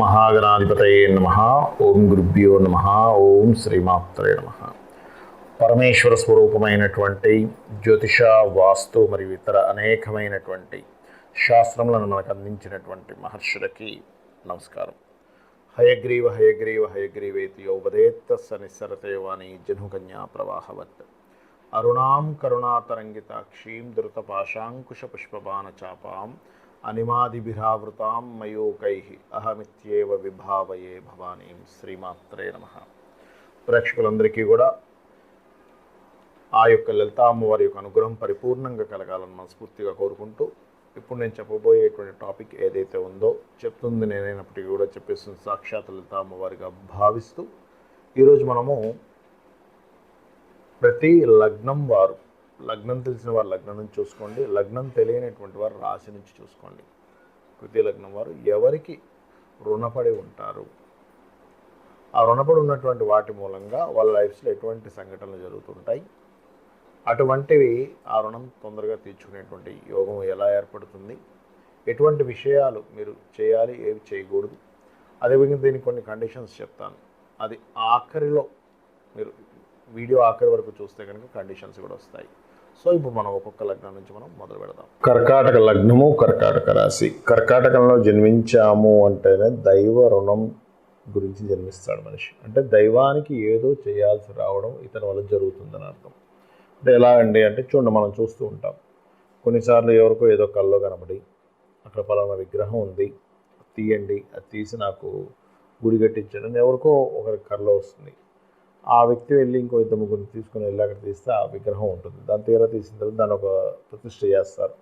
మహాగణాధిపతయే నమః. ఓం గురుభ్యో నమః. ఓం శ్రీమాత్రే నమః. పరమేశ్వర స్వరూపమైనటువంటి జ్యోతిష, వాస్తు మరియు ఇతర అనేకమైనటువంటి శాస్త్రములను మనకు అందించినటువంటి మహర్షులకి నమస్కారం. హయగ్రీవ హయగ్రీవ హయగ్రీవేతి యోపదేత్త సనిస్సరతే వాణి జనుకన్యా ప్రవాహవత్ అరుణాం కరుణాతరంగితాక్షీం ధృతపాశాంకుశ పుష్పబాణ చాపాం అనిమాదిభిరావృతాం మయూకైః అహమిత్యేవ విభావయే భవానీం. శ్రీమాత్రే నమః. ప్రేక్షకులందరికీ కూడా ఆ యొక్క లలితా అమ్మవారి యొక్క అనుగ్రహం పరిపూర్ణంగా కలగాలని మనస్ఫూర్తిగా కోరుకుంటూ, ఇప్పుడు నేను చెప్పబోయేటువంటి టాపిక్ ఏదైతే ఉందో, చెప్తుంది నేనైనప్పటికీ కూడా చెప్పేస్తుంది సాక్షాత్ లలితా అమ్మవారిగా భావిస్తూ, ఈరోజు మనము ప్రతి లగ్నం వారు, లగ్నం తెలిసిన వారు లగ్నం నుంచి చూసుకోండి, లగ్నం తెలియనటువంటి వారు రాశి నుంచి చూసుకోండి. ప్రతి లగ్నం వారు ఎవరికి రుణపడి ఉంటారు, ఆ రుణపడి ఉన్నటువంటి వాటి మూలంగా వాళ్ళ లైఫ్స్లో ఎటువంటి సంఘటనలు జరుగుతుంటాయి, అటువంటివి ఆ రుణం తొందరగా తీర్చుకునేటువంటి యోగం ఎలా ఏర్పడుతుంది, ఎటువంటి విషయాలు మీరు చేయాలి, ఏవి చేయకూడదు, అదేవిధంగా దీనికి కొన్ని కండిషన్స్ చెప్తాను. అది ఆఖరిలో మీరు వీడియో ఆఖరి వరకు చూస్తే కనుక కండిషన్స్ కూడా వస్తాయి. సో ఇప్పుడు మనం ఒక్కొక్క లగ్నం నుంచి మనం మొదలు పెడదాం. కర్కాటక లగ్నము, కర్కాటక రాశి. కర్కాటకంలో జన్మించాము అంటేనే దైవ రుణం గురించి జన్మిస్తాడు మనిషి. అంటే దైవానికి ఏదో చేయాల్సి రావడం ఇతని వల్ల జరుగుతుందని అర్థం. అంటే ఎలా అండి అంటే, చూడండి, మనం చూస్తూ ఉంటాం కొన్నిసార్లు ఎవరికో ఏదో కల్లో కనబడి, అక్కడ పలానా విగ్రహం ఉంది, తీయండి, అది తీసి నాకు గుడి కట్టించండి అని ఎవరికో ఒకరి కల్లో వస్తుంది. ఆ వ్యక్తి వెళ్ళి ఇంకో ఇద్దరు ముగ్గురిని తీసుకుని వెళ్ళి అక్కడ తీస్తే ఆ విగ్రహం ఉంటుంది. దాని తీరా తీసిన తర్వాత దాన్ని ఒక ప్రతిష్ఠ చేస్తారు.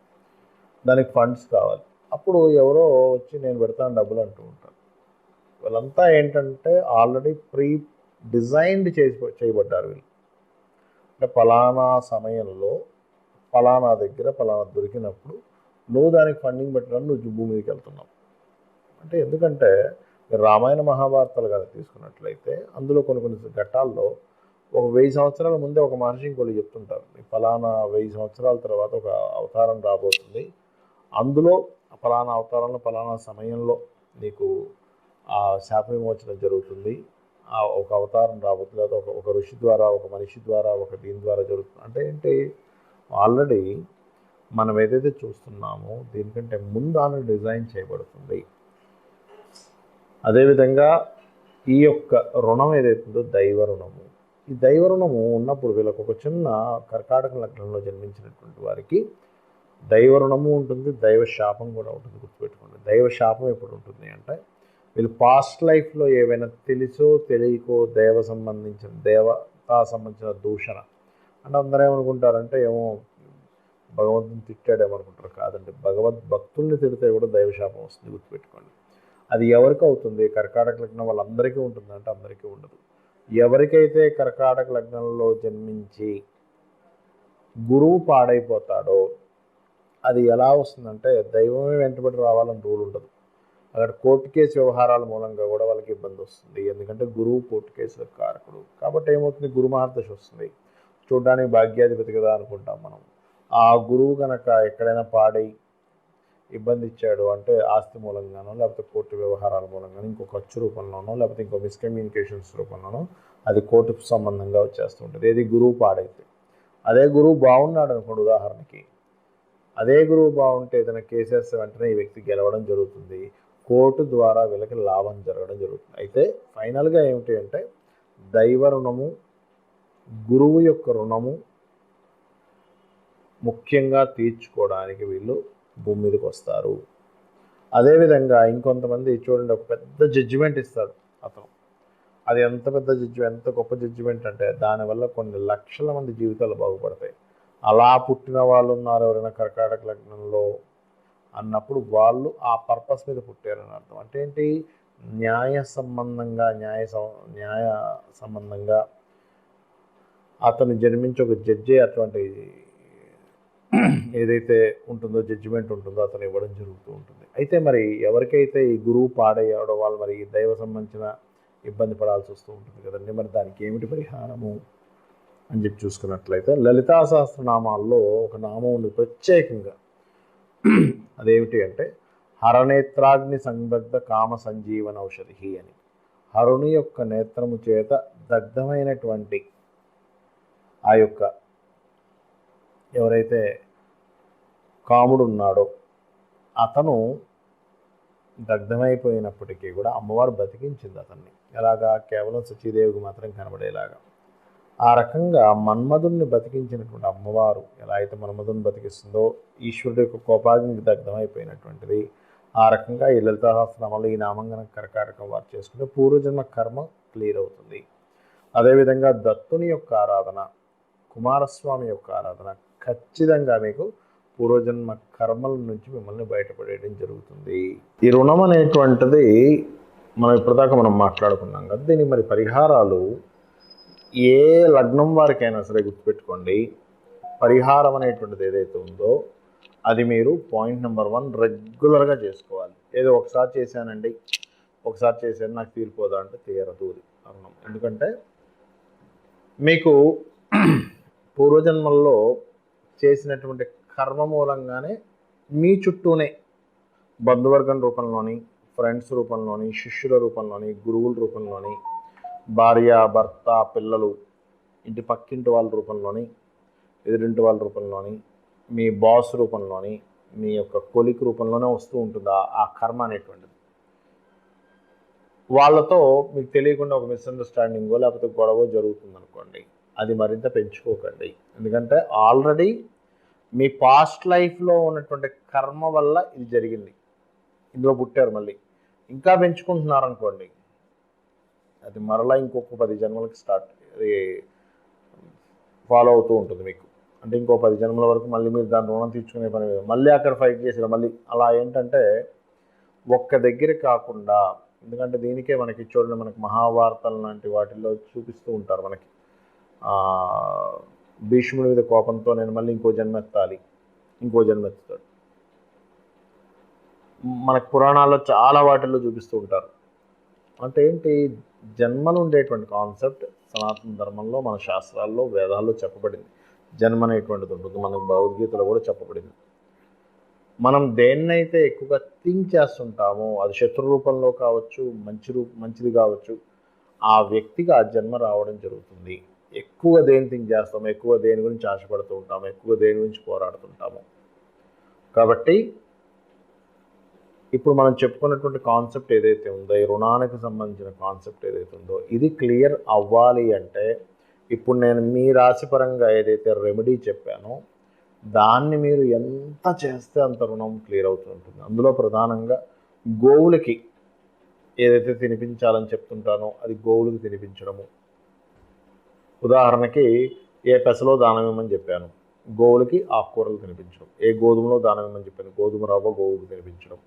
దానికి ఫండ్స్ కావాలి. అప్పుడు ఎవరో వచ్చి నేను పెడతాను డబ్బులు అంటూ ఉంటారు. వాళ్ళంతా ఏంటంటే ఆల్రెడీ ప్రీ డిజైన్డ్ చేయబడ్డారు వీళ్ళు. అంటే పలానా సమయంలో పలానా దగ్గర పలానా దొరికినప్పుడు నువ్వు దానికి ఫండింగ్ పెట్టడానికి నువ్వు భూమి మీదకి వెళ్తున్నావు. అంటే ఎందుకంటే రామాయణ మహాభారతాలు కానీ తీసుకున్నట్లయితే అందులో కొన్ని ఘట్టాల్లో ఒక 1000 సంవత్సరాల ముందే ఒక మహర్షి ఇంకోటి చెప్తుంటారు, ఫలానా 1000 సంవత్సరాల తర్వాత ఒక అవతారం రాబోతుంది, అందులో ఫలానా అవతారంలో ఫలానా సమయంలో నీకు ఆ శాప విమోచనం జరుగుతుంది, ఆ ఒక అవతారం రాబోతుంది, లేదా ఒక ఋషి ద్వారా, ఒక మనిషి ద్వారా, ఒక దీని ద్వారా జరుగుతుంది. అంటే ఏంటి, ఆల్రెడీ మనం ఏదైతే చూస్తున్నామో దీనికంటే ముందు ఆల్రెడీ డిజైన్ చేయబడుతుంది. అదేవిధంగా ఈ యొక్క రుణం ఏదైతుందో దైవ రుణము, ఈ దైవ రుణము ఉన్నప్పుడు వీళ్ళకు ఒక చిన్న కర్కాటక లగ్నంలో జన్మించినటువంటి వారికి దైవ రుణము ఉంటుంది, దైవ శాపం కూడా ఉంటుంది. గుర్తుపెట్టుకోండి, దైవ శాపం ఎప్పుడు ఉంటుంది అంటే, వీళ్ళు పాస్ట్ లైఫ్లో ఏవైనా తెలుసో తెలియకో దేవతా సంబంధించిన దూషణ, అంటే అందరూ ఏమనుకుంటారంటే ఏమో భగవంతుని తిట్టాడేమనుకుంటారు. కాదండి, భక్తుల్ని తిడితే కూడా దైవ శాపం వస్తుంది. గుర్తుపెట్టుకోండి. అది ఎవరికి అవుతుంది, కర్కాటక లగ్నం వాళ్ళందరికీ ఉంటుందంటే అందరికీ ఉండదు. ఎవరికైతే కర్కాటక లగ్నంలో జన్మించి గురువు పాడైపోతాడో అది ఎలా వస్తుందంటే, దైవమే వెంటబడి రావాలని రూల్ ఉండదు. అక్కడ కోర్టు కేసు వ్యవహారాల మూలంగా కూడా వాళ్ళకి ఇబ్బంది వస్తుంది. ఎందుకంటే గురువు కోర్టు కేసులకు కారకుడు. కాబట్టి ఏమవుతుంది, గురు మహర్దశ వస్తుంది. చూడడానికి భాగ్యాధిపతి కదా అనుకుంటాం మనం. ఆ గురువు కనుక ఎక్కడైనా పాడై ఇబ్బంది ఇచ్చాడు అంటే ఆస్తి మూలంగానో, లేకపోతే కోర్టు వ్యవహారాల మూలంగానో, ఇంకో ఖర్చు రూపంలోనో, లేకపోతే ఇంకో మిస్కమ్యూనికేషన్స్ రూపంలోనో అది కోర్టుకు సంబంధంగా వచ్చేస్తుంటుంది. ఏది గురువు పాడైతే. అదే గురువు బాగున్నాడు అనుకోండి, ఉదాహరణకి అదే గురువు బాగుంటే ఏదైనా కేసెస్ వెంటనే ఈ వ్యక్తి గెలవడం జరుగుతుంది. కోర్టు ద్వారా వీళ్ళకి లాభం జరగడం జరుగుతుంది. అయితే ఫైనల్గా ఏమిటి అంటే, దైవ రుణము, గురువు యొక్క రుణము ముఖ్యంగా తీర్చుకోవడానికి వీళ్ళు భూమి మీదకి వస్తారు. అదేవిధంగా ఇంకొంతమంది చూడండి, ఒక పెద్ద జడ్జిమెంట్ ఇస్తాడు అతను. అది ఎంత పెద్ద జడ్జిమెంట్, ఎంత గొప్ప జడ్జిమెంట్ అంటే దానివల్ల కొన్ని లక్షల మంది జీవితాలు బాగుపడతాయి. అలా పుట్టిన వాళ్ళు ఉన్నారు ఎవరైనా కర్కాటక లగ్నంలో అన్నప్పుడు, వాళ్ళు ఆ పర్పస్ మీద పుట్టారని అర్థం. అంటే ఏంటి, న్యాయ సంబంధంగా అతను జన్మించి ఒక జడ్జి అటువంటి ఏదైతే ఉంటుందో జడ్జిమెంట్ ఉంటుందో అతను ఇవ్వడం జరుగుతూ ఉంటుంది. అయితే మరి ఎవరికైతే ఈ గురువు పాడయ్యాడో వాళ్ళు మరి దైవ సంబంధించిన ఇబ్బంది పడాల్సి వస్తూ ఉంటుంది కదండి. మరి దానికి ఏమిటి పరిహారము అని చెప్పి చూసుకున్నట్లయితే, లలితా సహస్రనామాల్లో ఒక నామం ఉంది ప్రత్యేకంగా. అదేమిటి అంటే హరనేత్రాగ్ని సందగ్ధ కామ సంజీవన ఔషధి అని. హరుని యొక్క నేత్రము చేత దగ్ధమైనటువంటి ఆ యొక్క ఎవరైతే కాముడు ఉన్నాడో అతను దగ్ధమైపోయినప్పటికీ కూడా అమ్మవారు బతికించింది అతన్ని. ఎలాగా? కేవలం సచీదేవికి మాత్రం కనబడేలాగా. ఆ రకంగా మన్మధుణ్ణి బతికించినటువంటి అమ్మవారు ఎలా అయితే మన్మధుని బతికిస్తుందో, ఈశ్వరుడు యొక్క కోపాగ్నికి దగ్ధమైపోయినటువంటిది. ఆ రకంగా ఈ లలితా సహస్రనామాలు ఈ నామంగన కరకారకం వారు చేసుకుంటే పూర్వజన్మ కర్మ క్లియర్ అవుతుంది. అదేవిధంగా దత్తుని యొక్క ఆరాధన, కుమారస్వామి యొక్క ఆరాధన ఖచ్చితంగా మీకు పూర్వజన్మ కర్మల నుంచి మిమ్మల్ని బయటపడేయడం జరుగుతుంది. ఈ రుణం అనేటువంటిది ఇప్పటిదాకా మనం మాట్లాడుకున్నాం కదా. దీనికి మరి పరిహారాలు ఏ లగ్నం వారికైనా సరే గుర్తుపెట్టుకోండి. పరిహారం అనేటువంటిది ఏదైతే ఉందో అది మీరు పాయింట్ నెంబర్ 1 రెగ్యులర్గా చేసుకోవాలి. ఏదో ఒకసారి చేశానండి, ఒకసారి చేశాను నాకు తీరిపోదా అంటే తీరదు రుణం. ఎందుకంటే మీకు పూర్వజన్మల్లో చేసినటువంటి కర్మ మూలంగానే మీ చుట్టూనే బంధువర్గం రూపంలోని, ఫ్రెండ్స్ రూపంలోని, శిష్యుల రూపంలోని, గురువుల రూపంలోని, భార్య భర్త పిల్లలు, ఇంటి పక్కింటి వాళ్ళ రూపంలోని, ఎదురింటి వాళ్ళ రూపంలోని, మీ బాస్ రూపంలోని, మీ యొక్క కొలిక్ రూపంలోనే వస్తూ ఉంటుంది ఆ కర్మ అనేటువంటిది. వాళ్ళతో మీకు తెలియకుండా ఒక మిస్అండర్స్టాండింగో లేకపోతే గొడవ జరుగుతుంది అనుకోండి, అది మరింత పెంచుకోకండి. ఎందుకంటే ఆల్రెడీ మీ పాస్ట్ లైఫ్లో ఉన్నటువంటి కర్మ వల్ల ఇది జరిగింది, ఇందులో పుట్టారు, మళ్ళీ ఇంకా పెంచుకుంటున్నారనుకోండి అది మరలా ఇంకొక 10 జన్మలకి ఫాలో అవుతూ ఉంటుంది మీకు. అంటే ఇంకో 10 జన్మల వరకు మళ్ళీ మీరు దాని రుణం తీర్చుకునే పని మీద మళ్ళీ అక్కడ ఫైట్ చేసి మళ్ళీ అలా ఏంటంటే ఒక్క దగ్గర కాకుండా. ఎందుకంటే దీనికే మనకి చూడండి, మనకి మహాభారతాలు లాంటి వాటిల్లో చూపిస్తూ ఉంటారు మనకి భీష్ముడి మీద కోపంతో నేను మళ్ళీ ఇంకో జన్మెత్తాలి, ఇంకో జన్మెత్తుతాడు. మనకు పురాణాల్లో చాలా వాటిల్లో చూపిస్తూ ఉంటారు. అంటే ఏంటి, జన్మలు ఉండేటువంటి కాన్సెప్ట్ సనాతన ధర్మంలో మన శాస్త్రాల్లో వేదాల్లో చెప్పబడింది. జన్మ అనేటువంటిది ఉంటుంది, మనకు భగవద్గీతలో కూడా చెప్పబడింది. మనం దేన్నైతే ఎక్కువగా థింక్ చేస్తుంటామో అది శత్రు రూపంలో కావచ్చు, మంచిది కావచ్చు, ఆ వ్యక్తికి ఆ జన్మ రావడం జరుగుతుంది. ఎక్కువ దేని థింక్ చేస్తాము, ఎక్కువ దేని గురించి ఆశపడుతూ ఉంటాము, ఎక్కువ దేని గురించి పోరాడుతుంటాము. కాబట్టి ఇప్పుడు మనం చెప్పుకున్నటువంటి కాన్సెప్ట్ ఏదైతే ఉందో, ఈ రుణానికి సంబంధించిన కాన్సెప్ట్ ఏదైతే ఉందో ఇది క్లియర్ అవ్వాలి అంటే ఇప్పుడు నేను మీ రాశిపరంగా ఏదైతే రెమెడీ చెప్పానో దాన్ని మీరు ఎంత చేస్తే అంత రుణం క్లియర్ అవుతుంటుంది. అందులో ప్రధానంగా గోవులకి ఏదైతే తినిపించాలని చెప్తుంటానో అది గోవులకు తినిపించడము. ఉదాహరణకి ఏ పెసలో దానం ఇవ్వమని చెప్పాను, గోవులకి ఆకుకూరలు తినిపించడం. ఏ గోధుమలో దానం ఇవ్వమని చెప్పాను, గోధుమ రవ్వ గోవుకు తినిపించడం.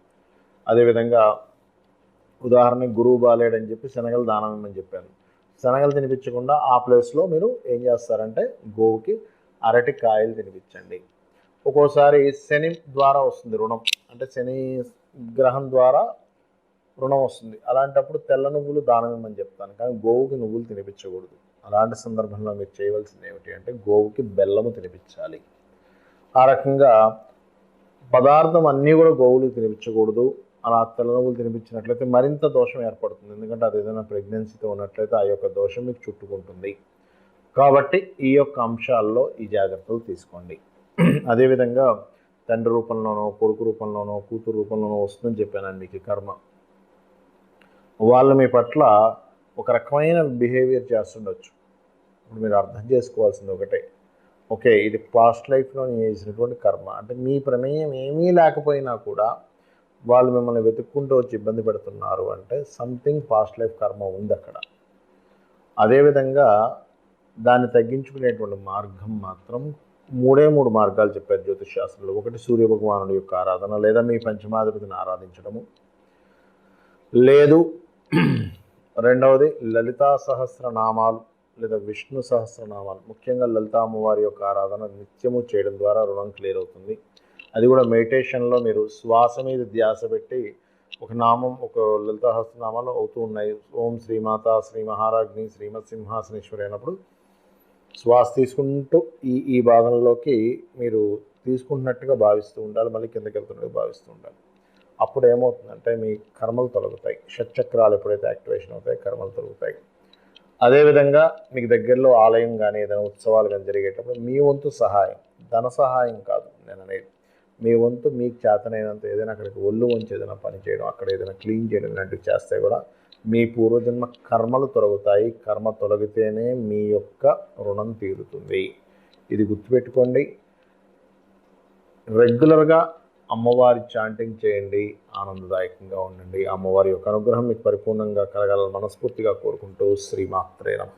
అదేవిధంగా ఉదాహరణకి గురువు బాలేడని చెప్పి శనగలు దానం ఇవ్వమని చెప్పాను, శనగలు తినిపించకుండా ఆ ప్లేస్లో మీరు ఏం చేస్తారంటే గోవుకి అరటి కాయలు తినిపించండి. ఒక్కోసారి శని ద్వారా వస్తుంది రుణం, అంటే శని గ్రహం ద్వారా రుణం వస్తుంది. అలాంటప్పుడు తెల్ల నువ్వులు దానం ఇవ్వమని చెప్తాను, కానీ గోవుకి నువ్వులు తినిపించకూడదు. అలాంటి సందర్భంలో మీరు చేయవలసింది ఏమిటి అంటే గోవుకి బెల్లము తినిపించాలి. ఆ రకంగా పదార్థం అన్నీ కూడా గోవులకు తినిపించకూడదు. అలా తెల్ల నువ్వులు తినిపించినట్లయితే మరింత దోషం ఏర్పడుతుంది. ఎందుకంటే అది ఏదైనా ప్రెగ్నెన్సీతో ఉన్నట్లయితే ఆ యొక్క దోషం మీకు చుట్టుకుంటుంది. కాబట్టి ఈ యొక్క అంశాల్లో ఈ జాగ్రత్తలు తీసుకోండి. అదేవిధంగా తండ్రి రూపంలోనో, కొడుకు రూపంలోనో, కూతురు రూపంలోనో వస్తుందని చెప్పానండి మీకు కర్మ. వాళ్ళు మీ పట్ల ఒక రకమైన బిహేవియర్ చేస్తుండొచ్చు. ఇప్పుడు మీరు అర్థం చేసుకోవాల్సింది ఒకటే, ఓకే ఇది పాస్ట్ లైఫ్లో నేను చేసినటువంటి కర్మ, అంటే మీ ప్రమేయం ఏమీ లేకపోయినా కూడా వాళ్ళు మిమ్మల్ని వెతుక్కుంటూ వచ్చి ఇబ్బంది పెడుతున్నారు అంటే సంథింగ్ పాస్ట్ లైఫ్ కర్మ ఉంది అక్కడ. అదేవిధంగా దాన్ని తగ్గించుకునేటువంటి మార్గం మాత్రం 3 మార్గాలు చెప్పారు జ్యోతిష్ శాస్త్రంలో. ఒకటి సూర్య భగవానుడి యొక్క ఆరాధన, లేదా మీ పంచమాధిపతిని ఆరాధించడము, లేదు రెండవది లలితా సహస్రనామాలు లేదా విష్ణు సహస్రనామాలు, ముఖ్యంగా లలితా అమ్మవారి యొక్క ఆరాధన నిత్యము చేయడం ద్వారా రుణం క్లియర్ అవుతుంది. అది కూడా మెడిటేషన్లో మీరు శ్వాస మీద ధ్యాస పెట్టి ఒక నామం, ఒక లలితా సహస్రనామాలు అవుతూ ఉన్నాయి. ఓం శ్రీమాత శ్రీ మహారాజ్ని శ్రీమత్ సింహాసనేశ్వరి అయినప్పుడు శ్వాస తీసుకుంటూ ఈ భాగంలోకి మీరు తీసుకుంటున్నట్టుగా భావిస్తూ ఉండాలి, మళ్ళీ కిందకి వెళ్తున్నట్టుగా భావిస్తూ ఉండాలి. అప్పుడు ఏమవుతుందంటే మీ కర్మలు తొలగుతాయి. షట్చక్రాలు ఎప్పుడైతే యాక్టివేషన్ అవుతాయి కర్మలు తొలగుతాయి. అదేవిధంగా మీకు దగ్గరలో ఆలయం కానీ ఏదైనా ఉత్సవాలు కానీ జరిగేటప్పుడు మీ వంతు సహాయం, ధన సహాయం కాదు నేను అనేది, మీ వంతు మీకు చేతనైనంత ఏదైనా అక్కడికి ఒళ్ళు వంచి ఏదైనా పని చేయడం, అక్కడ ఏదైనా క్లీన్ చేయడం ఇలాంటివి చేస్తే కూడా మీ పూర్వజన్మ కర్మలు తొలగుతాయి. కర్మ తొలగితేనే మీ యొక్క రుణం తీరుతుంది. ఇది గుర్తుపెట్టుకోండి. రెగ్యులర్గా అమ్మవారి చాంటింగ్ చేయండి, ఆనందదాయకంగా ఉండండి. అమ్మవారి యొక్క అనుగ్రహం మీకు పరిపూర్ణంగా కలగాలని మనస్ఫూర్తిగా కోరుకుంటూ శ్రీమాత్రే నమః.